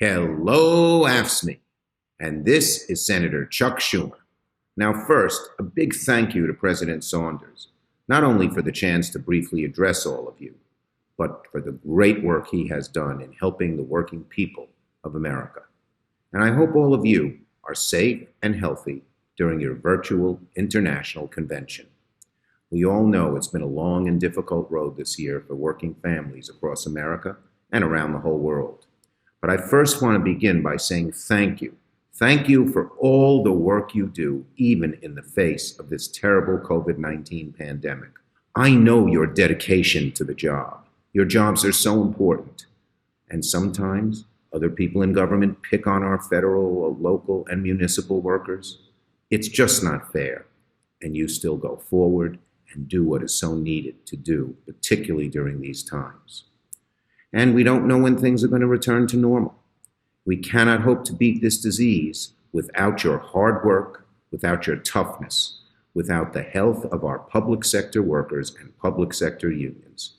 Hello, AFSCME, and this is Senator Chuck Schumer. Now, first, a big thank you to President Saunders, not only for the chance to briefly address all of you, but for the great work he has done in helping the working people of America. And I hope all of you are safe and healthy during your virtual international convention. We all know it's been a long and difficult road this year for working families across America and around the whole world. But I first want to begin by saying thank you. Thank you for all the work you do, even in the face of this terrible COVID-19 pandemic. I know your dedication to the job. Your jobs are so important. And sometimes other people in government pick on our federal, local, and municipal workers. It's just not fair. And you still go forward and do what is so needed to do, particularly during these times. And we don't know when things are going to return to normal. We cannot hope to beat this disease without your hard work, without your toughness, without the health of our public sector workers and public sector unions.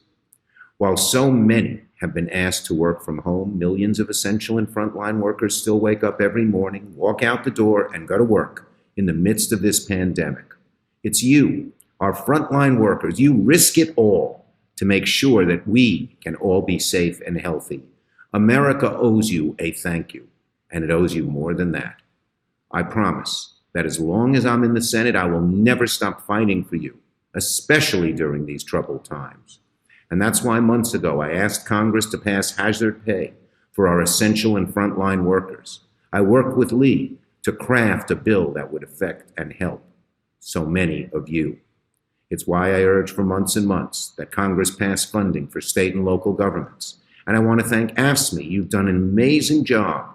While so many have been asked to work from home, millions of essential and frontline workers still wake up every morning, walk out the door, and go to work in the midst of this pandemic. It's you, our frontline workers. You risk it all to make sure that we can all be safe and healthy. America owes you a thank you, and it owes you more than that. I promise that as long as I'm in the Senate, I will never stop fighting for you, especially during these troubled times. And that's why months ago I asked Congress to pass hazard pay for our essential and frontline workers. I worked with Lee to craft a bill that would affect and help so many of you. It's why I urged for months and months that Congress pass funding for state and local governments. And I want to thank AFSCME. You've done an amazing job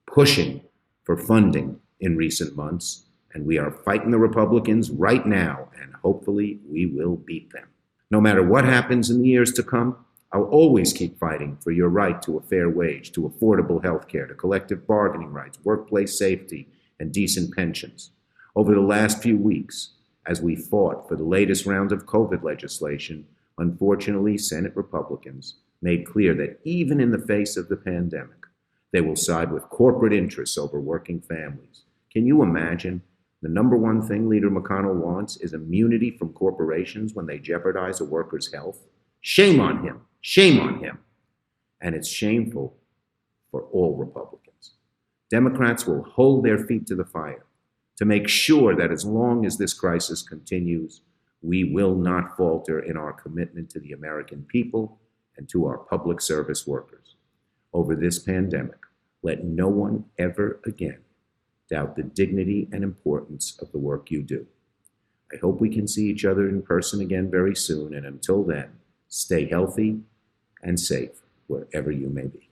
pushing for funding in recent months. And we are fighting the Republicans right now, and hopefully we will beat them. No matter what happens in the years to come, I'll always keep fighting for your right to a fair wage, to affordable health care, to collective bargaining rights, workplace safety, and decent pensions. Over the last few weeks, as we fought for the latest round of COVID legislation, unfortunately, Senate Republicans made clear that even in the face of the pandemic, they will side with corporate interests over working families. Can you imagine? The number one thing Leader McConnell wants is immunity from corporations when they jeopardize a worker's health. Shame on him. Shame on him. And it's shameful for all Republicans. Democrats will hold their feet to the fire to make sure that as long as this crisis continues, we will not falter in our commitment to the American people and to our public service workers. Over this pandemic, let no one ever again doubt the dignity and importance of the work you do. I hope we can see each other in person again very soon, and until then, stay healthy and safe wherever you may be.